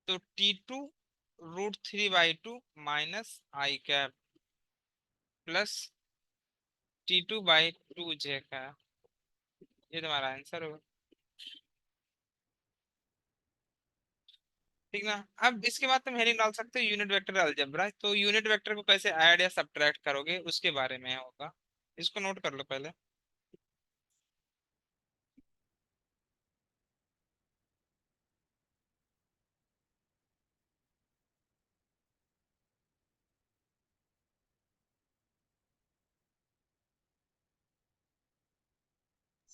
तो T2√3/2 minus आई cap plus T2/2 j का। ये तुम्हारा आंसर होगा। ठीक ना। अब इसके बाद तुम हेडिंग डाल सकते हो यूनिट वेक्टर अलजेब्रा। तो यूनिट वेक्टर को कैसे ऐड या सब्ट्रैक्ट करोगे उसके बारे में होगा। इसको नोट कर लो पहले।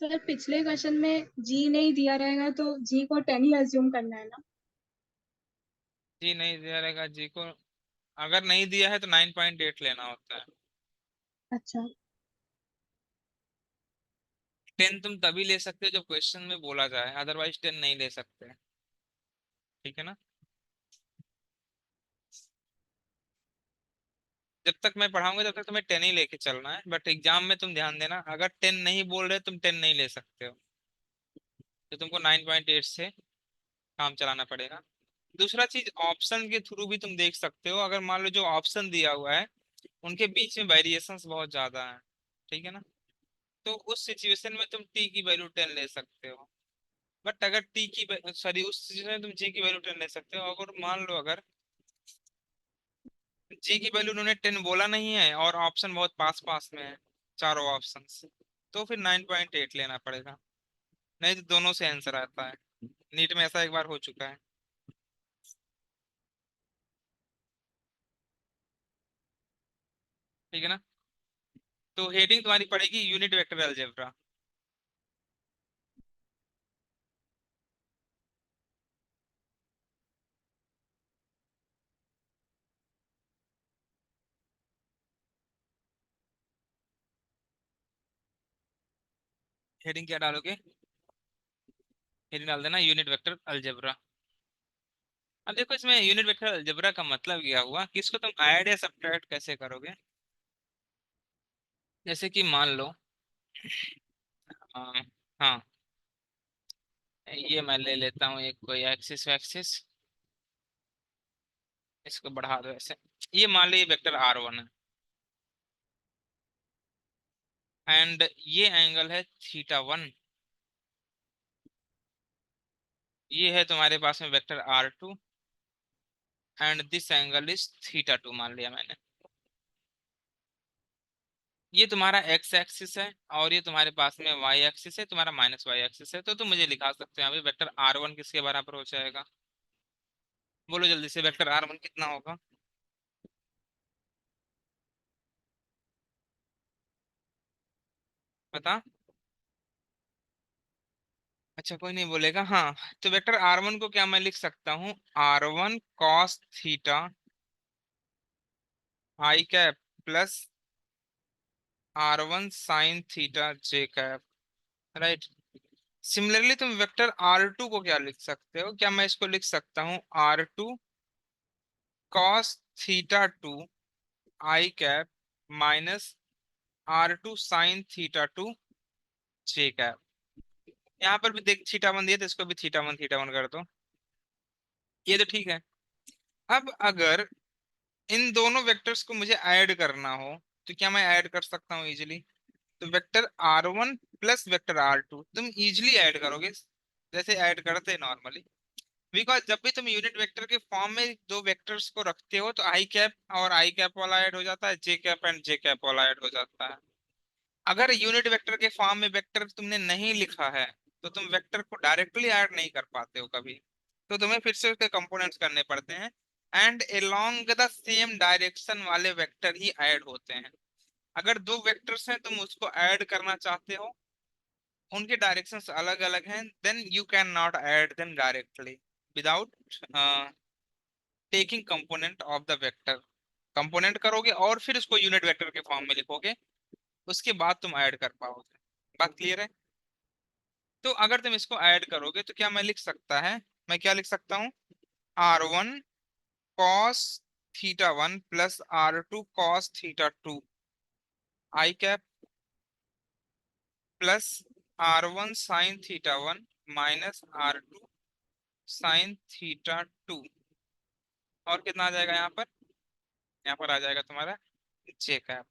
सर पिछले क्वेश्चन में जी नहीं दिया रहेगा तो जी को 10 ही अज्यूम करना है ना। जी नहीं दिया रहेगा जी को। अगर नहीं दिया है तो 9.8 लेना होता है। अच्छा। 10 तुम तभी ले सकते हो जब क्वेश्चन में बोला जाए, अदरवाइज 10 नहीं ले सकते। ठीक है ना। जब तक मैं पढ़ाऊंगा तब तक तुम्हें 10 ही लेके चलना है, बट एग्जाम में तुम ध्यान देना, अगर 10 नहीं बोल रहे तुम 10 नहीं ले सकते हो। तो तुमको 9.8 से काम चलाना पड़ेगा। दूसरा चीज, ऑप्शन के थ्रू भी तुम देख सकते हो। अगर मान लो जो ऑप्शन दिया हुआ है उनके बीच में वेरिएशंस बहुत ज्यादा है, ठीक है ना, तो उस सिचुएशन में तुम टी की वैल्यू 10 ले सकते हो। बट अगर टी की सॉरी उस सिचुएशन में तुम जी की वैल्यू 10 ले सकते हो। अगर मान लो अगर जी की वैल्यू उन्होंने 10 बोला नहीं है और ऑप्शन बहुत पास पास में है, चारों ऑप्शन, तो फिर 9.8 लेना पड़ेगा। नहीं तो दोनों से आंसर आता है। नीट में ऐसा एक बार हो चुका है। ठीक है ना। तो हेडिंग तुम्हारी पड़ेगी यूनिट वेक्टर अलजेब्रा। हेडिंग क्या डालोगे? हेडिंग डाल देना यूनिट वेक्टर अलजेब्रा। अब देखो इसमें यूनिट वेक्टर अलजेब्रा का मतलब क्या हुआ कि इसको तुम ऐड या सब्ट्रैक्ट कैसे करोगे। जैसे कि मान लो हाँ, हाँ, ये मैं ले लेता हूँ एक कोई एक्सिस वैक्सिस, इसको बढ़ा दो ऐसे। ये मान लो ये वेक्टर R1 है एंड ये एंगल है θ1। ये है तुम्हारे पास में vector R2 and this angle is θ2 मान लिया मैंने। ये तुम्हारा एक्स एक्सिस है और ये तुम्हारे पास में वाई एक्सिस है, तुम्हारा माइनस वाई एक्सिस है। तो तुम मुझे लिखा सकते हो यहाँ पे वेक्टर R1 किसके बराबर हो जाएगा। बोलो जल्दी से, वेक्टर R1 कितना होगा। बता। अच्छा कोई नहीं बोलेगा, हाँ। तो वेक्टर R1 को क्या मैं लिख सकता हूँ, R1 cos theta I cap plus R1 sin theta j cap, right. Similarly तुम वेक्टर R2 को क्या लिख सकते हो, क्या मैं इसको लिख सकता हूँ R2 cos θ2 I cap minus R2 sin θ2 j cap. यहाँ पर भी देख θ1 दिया तो इसको भी θ1 कर दो। ये तो ठीक है। अब अगर इन दोनों वेक्टर्स को मुझे ऐड करना हो तो क्या मैं ऐड कर सकता हूँ इजीली। तो vector R1 plus vector R2 तुम इजीली ऐड करोगे, जैसे ऐड करते हैं नॉर्मली। बिकॉज जब भी तुम यूनिट वेक्टर के फॉर्म में दो वेक्टर्स को रखते हो तो आई कैप और आई कैप वाला ऐड हो जाता है, जे कैप एंड जे कैप वाला ऐड हो जाता है। अगर यूनिट वेक्टर के फॉर्म में वेक्टर तुमने नहीं लिखा है तो तुम वेक्टर को डायरेक्टली ऐड नहीं कर पाते हो कभी। तो तुम्हें फिर से उसके कंपोनेंट्स करने पड़ते हैं and along the same direction वाले वेक्टर ही ऐड होते हैं। अगर दो वेक्टर्स हैं तुम उसको ऐड करना चाहते हो, उनके डायरेक्शंस अलग अलग हैं, then you can not add them directly without taking component of the vector. Component करोगे और फिर उसको यूनिट वेक्टर के फॉर्म में लिखोगे, उसके बाद तुम ऐड कर पाओगे। बात क्लियर है। तो अगर तुम इसको ऐड करोगे तो क्या मैं लिख सकता है, मैं क्या लिख सकता हूँ, R1 cos θ1 plus R2 cos θ2 I cap plus R1 sin θ1 minus R2 sin θ2 और कितना आ जाएगा यहाँ पर? यहाँ पर आ जाएगा तुम्हारा जे कैप।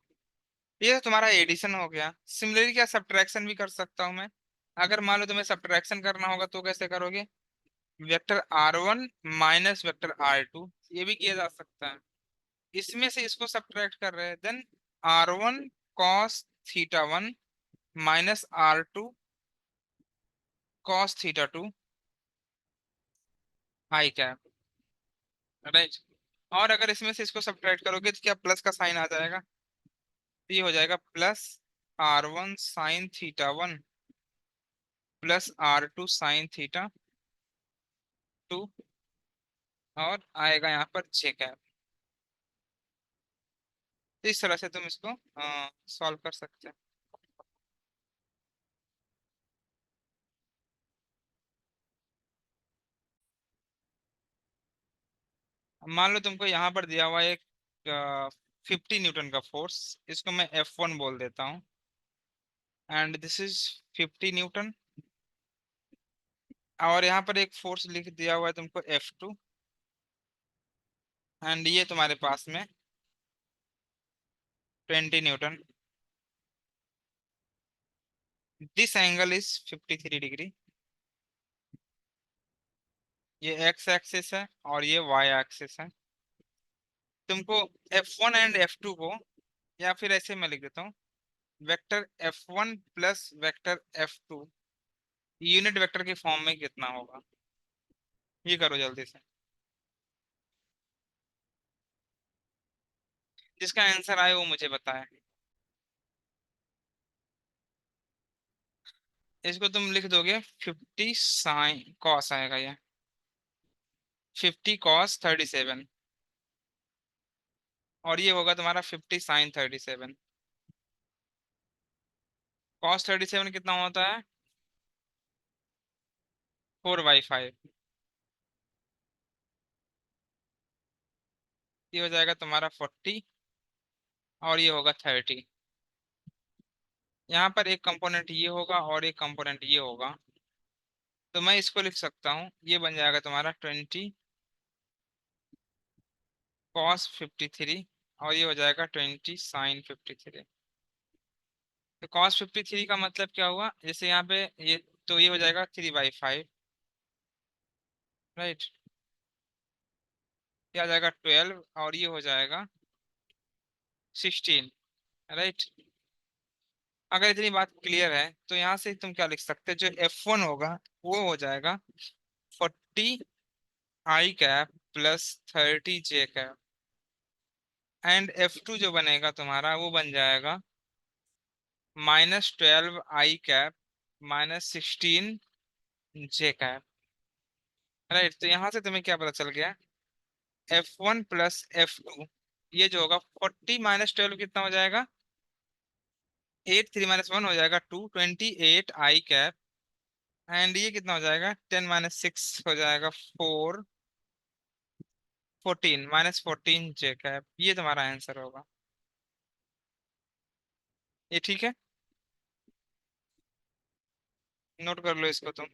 ये तो तुम्हारा एडिशन हो गया। सिमिलरली क्या सब्ट्रैक्शन भी कर सकता हूँ मैं? अगर मान लो तुम्हें सब्ट्रैक्शन करना होगा तो कैसे करोगे? Vector R1 minus vector R2, ये भी किया जा सकता है। इसमें से इसको सब्ट्रैक्ट कर रहे हैं, then R1 cos theta one minus R2 cos theta two I cap, right. और अगर इसमें से इसको सब्ट्रैक्ट करोगे तो क्या प्लस का साइन आ जाएगा? तो ये हो जाएगा plus R1 sine theta one plus R2 sine theta two, और आएगा यहाँ पर जे कैप। तो इस तरह से तुम इसको सॉल्व कर सकते हैं। अब मान लो तुमको यहाँ पर दिया हुआ है एक 50 न्यूटन का फोर्स, इसको मैं F1 बोल देता हूँ, एंड दिस इज 50 न्यूटन। और यहाँ पर एक फोर्स लिख दिया हुआ है तुमको F2, एंड ये तुम्हारे पास में 20 Newton. This angle is 53 degree. ये एक्स एक्सिस है और ये वाई एक्सिस है। तुमको F1 एंड F2 को, या फिर ऐसे मैं लिख देता हूँ, vector F1 plus vector F2 unit vector के फॉर्म में कितना होगा, ये करो जल्दी से। जिसका आंसर आए वो मुझे बताए। इसको तुम लिख दोगे 50 साइन कॉस आएगा ये, 50 cos 37, और ये होगा तुम्हारा 50 sin 37। cos 37 कितना होता है? 4/5। ये हो जाएगा तुम्हारा 40, और ये होगा 30। यहाँ पर एक कंपोनेंट ये होगा और एक कंपोनेंट ये होगा, तो मैं इसको लिख सकता हूँ, ये बन जाएगा तुम्हारा 20 cos 53, और ये हो जाएगा 20 sin 53। तो cos 53 का मतलब क्या हुआ, जैसे यहाँ पे ये, तो ये हो जाएगा 3/5, राइट। ये आ जाएगा 12, और ये हो जाएगा 16, राइट। अगर इतनी बात क्लियर है तो यहाँ से तुम क्या लिख सकते हो, जो F1 होगा वो हो जाएगा 40 I cap plus 30 J cap, and F2 जो बनेगा तुम्हारा वो बन जाएगा -12 I cap -16 J cap, right. तो यहाँ से तुम्हें क्या पता चल गया, F1 प्लस F2, ये जो होगा 40 - 12 कितना हो जाएगा, 8, 3 - 1 हो जाएगा 2, 28 I कैप, एंड ये कितना हो जाएगा, 10 - 6 हो जाएगा 4, 14 - 14 J कैप। ये तुम्हारा आंसर होगा। ये ठीक है, नोट कर लो इसको तुम।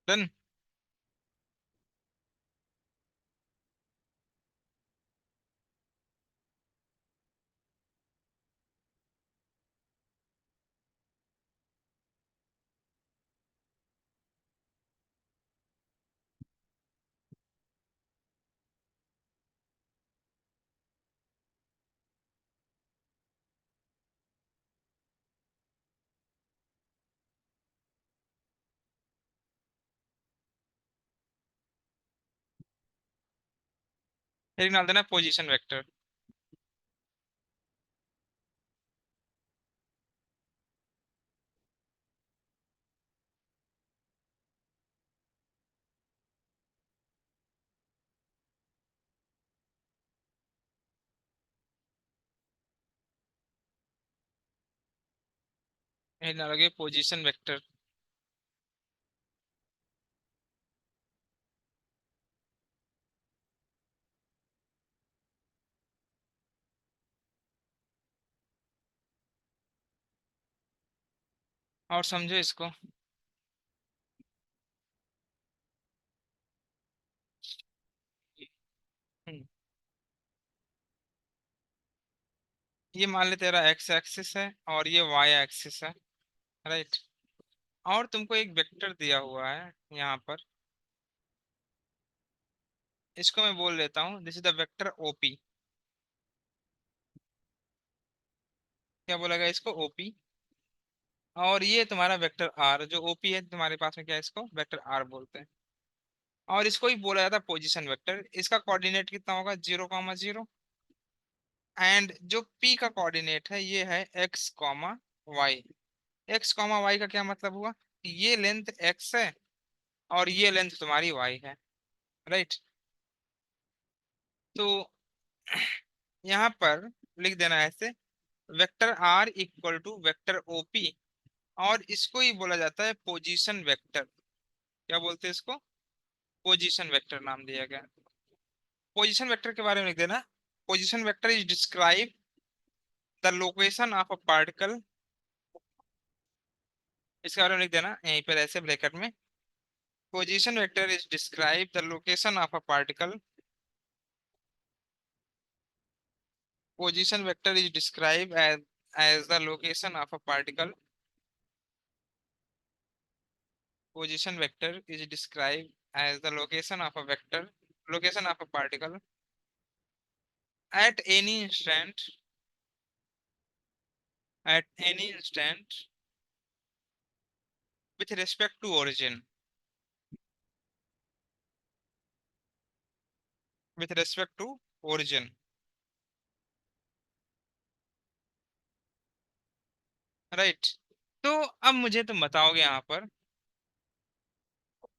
डन। एक डाल देना पोजीशन वेक्टर। ये डालोगे पोजीशन वेक्टर। और समझो इसको। हम्म, ये मान ले तेरा एक्स एक्सिस है और ये वाई एक्सिस है, राइट। और तुमको एक वेक्टर दिया हुआ है यहाँ पर, इसको मैं बोल लेता हूँ this is the vector OP. क्या बोलेगा इसको, ओपी। और ये तुम्हारा वेक्टर आर जो ओपी है तुम्हारे पास में, क्या है इसको वेक्टर आर बोलते हैं। और इसको ही बोला जाता है पोजीशन वेक्टर। इसका कोऑर्डिनेट कितना होगा, 0,0। एंड जो पी का कोऑर्डिनेट है ये है x comma y. X comma y का क्या मतलब हुआ, कि ये लेंथ एक्स है और ये लेंथ तुम्हारी वाई है, राइट। तो यहाँ पर लिख देना है ऐसे, vector r equal to vector OP. और इसको ही बोला जाता है पोजीशन वेक्टर। क्या बोलते हैं इसको, पोजीशन वेक्टर नाम दिया गया। पोजीशन वेक्टर के बारे में लिख देना, position vector is describe the location of a particle. इसके बारे में लिख देना यहीं पर ऐसे ब्रैकेट में, position vector is describe the location of a particle. Position vector is described as the location of a particle. Position vector is described as the location of a vector, location of a particle at any instant, at any instant with respect to origin, with respect to origin, right। तो अब मुझे तुम बताओगे यहाँ पर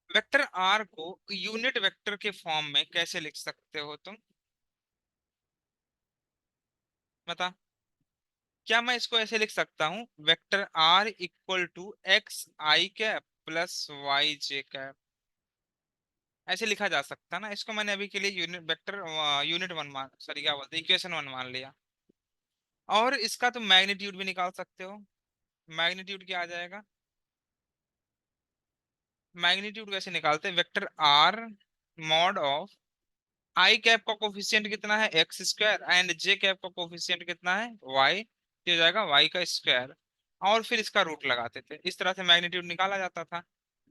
vector are को unit vector के form में कैसे लिख सकते हो तुम, बता। क्या मैं इसको ऐसे लिख सकता हूँ, vector r equal to x i cap plus y j cap. ऐसे लिखा जा सकता ना इसको, मैंने अभी के लिए यूनिट वेक्टर यूनिट वन मान, सॉरी क्या बोलते हैं, इक्वेशन वन मान लिया। और इसका तुम मैग्नीट्यूड भी निकाल सकते हो। मैग्नीट्यूड क्या आ जाएगा, मैग्नीट्यूड कैसे निकालते हैं, vector r mod of i cap का कोफिशिएंट कितना है, x square, and j cap का कोफिशिएंट कितना है, वाई। हो जाएगा वाई का स्क्वायर। और फिर इसका रूट लगाते थे, इस तरह से मैग्नीट्यूड निकाला जाता था।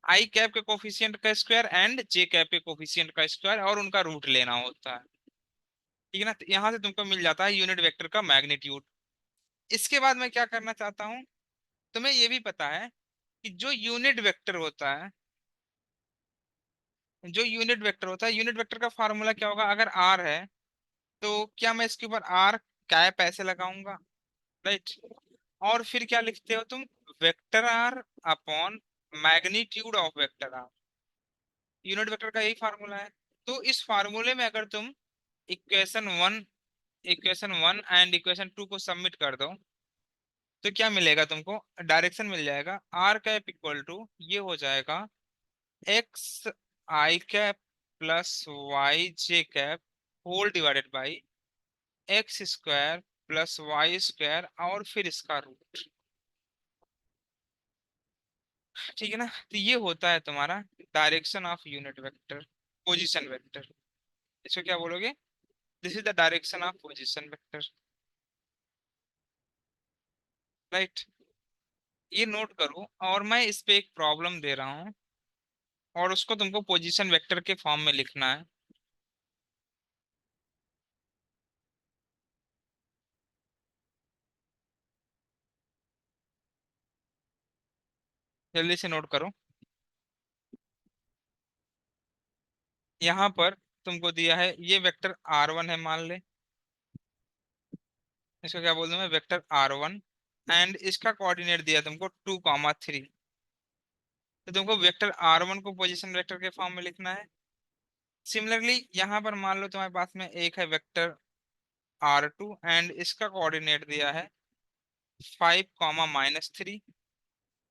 आई कैप के कोफिशिएंट का स्क्वायर एंड जे कैप के कोफिशिएंट का स्क्वायर, और उनका रूट लेना होता है। ठीक है ना, तो यहाँ से तुमको मिल जाता है यूनिट वेक्टर का मैग्नीट्यूड। इसके बाद मैं क्या करना चाहता हूँ, तुम्हें ये भी पता है कि जो यूनिट वेक्टर होता है, जो यूनिट वेक्टर होता है, यूनिट वेक्टर का फार्मूला क्या होगा, अगर आर है तो क्या मैं इसके ऊपर आर कैप ऐसे लगाऊंगा, राइट। और फिर क्या लिखते हो तुम, vector r upon magnitude of vector r. Unit vector का यही फार्मूला है। तो इस फार्मूले में अगर तुम equation one, equation one and equation two को सबमिट कर दो, तो क्या मिलेगा तुमको, डायरेक्शन मिल जाएगा। आर कैप इक्वल टू ये हो जाएगा x i cap plus y j cap whole divided by x square plus y square और फिर इसका रूट। ठीक है ना, तो ये होता है तुम्हारा direction of unit vector, position vector. इसको क्या बोलोगे, this is the direction of position vector, right. ये नोट करो, और मैं इस पे एक प्रॉब्लम दे रहा हूँ और उसको तुमको पोजीशन वेक्टर के फॉर्म में लिखना है। जल्दी से नोट करो। यहाँ पर तुमको दिया है ये वेक्टर आर वन है मान ले, इसको क्या बोल दूं मैं, वेक्टर आर वन। एंड इसका कोऑर्डिनेट दिया तुमको 2,3। तो तुमको वेक्टर आर वन को पोजीशन वेक्टर के फॉर्म में लिखना है। सिमिलरली यहाँ पर मान लो तुम्हारे पास में एक है वेक्टर आर टू एंड इसका कोऑर्डिनेट दिया है 5,-3।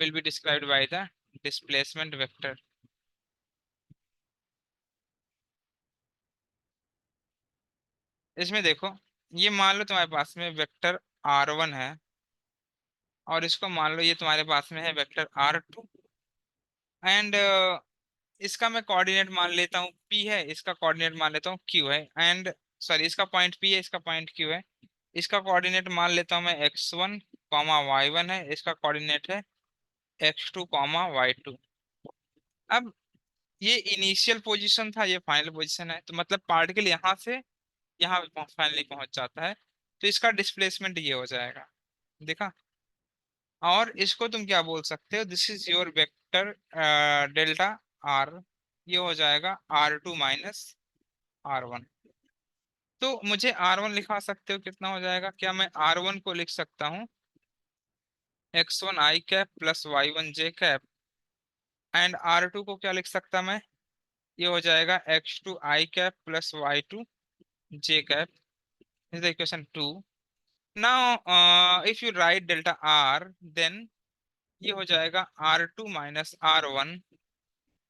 Will be described by the displacement vector. इसमें देखो, ये मान लो तुम्हारे पास में वेक्टर R1 है, और इसको मान लो ये तुम्हारे पास में है वेक्टर R2, एंड इसका मैं कोऑर्डिनेट मान लेता हूँ P है, इसका कोऑर्डिनेट मान लेता हूँ Q है, एंड सॉरी, इसका पॉइंट P है, इसका पॉइंट Q है। इसका कोऑर्डिनेट मान लेता हूँ मैं x1 कॉमा y1 है, इसका कोऑर्डिनेट है x2 कॉमा y2। अब ये इनिशियल पोजीशन था, ये फाइनल पोजीशन है, तो मतलब पार्टिकल यहाँ से यहाँ फाइनली पहुंच जाता है, तो इसका डिस्प्लेसमेंट ये हो जाएगा। देखा? और इसको तुम क्या बोल सकते हो, this is your vector delta R, ये हो जाएगा R2 माइनस R1। तो मुझे R1 लिखा सकते हो, कितना हो जाएगा, क्या मैं R1 को लिख सकता हूँ x1 i cap plus y1 J cap, and R2 को क्या लिख सकता मैं, ये हो जाएगा x2 i cap plus y2 j cap. Is the equation 2। Now if you write delta r, then ये हो जाएगा R2 माइनस R1,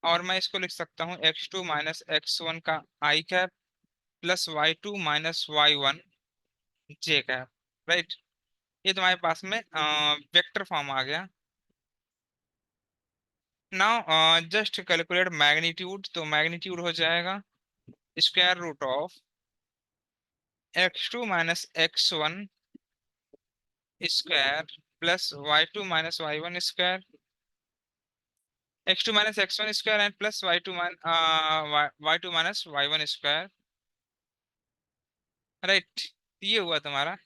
और मैं इसको लिख सकता हूँ x2 माइनस x1 का I cap plus y2 minus y1 J cap. Right? ये तुम्हारे पास में वेक्टर फॉर्म आ गया। नाउ जस्ट कैलकुलेट मैग्नीट्यूड, तो मैग्नीट्यूड हो जाएगा square root of x2 minus x1 square plus y2 minus y1 square, x2 minus x1 square and plus y2 minus y1 square. Right? ये हुआ तुम्हारा।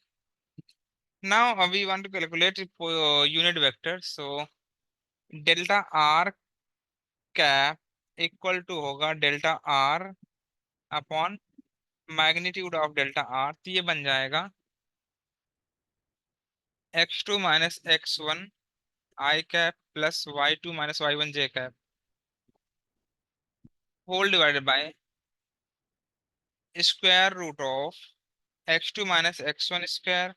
Now we want to calculate unit vector, so delta R cap equal to होगा delta R upon magnitude of delta r, तो ये बन जाएगा x2 minus x1 i cap plus y2 minus y1 J cap whole divided by square root of x2 minus x1 square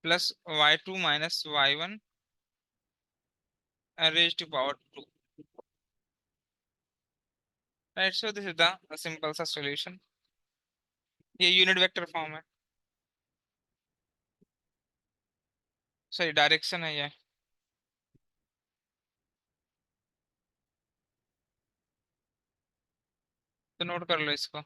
plus y2 minus y1 raise to power 2। Right? So this is the simple सा solution. ये unit vector form है, sorry direction है ये। तो note कर लो इसको।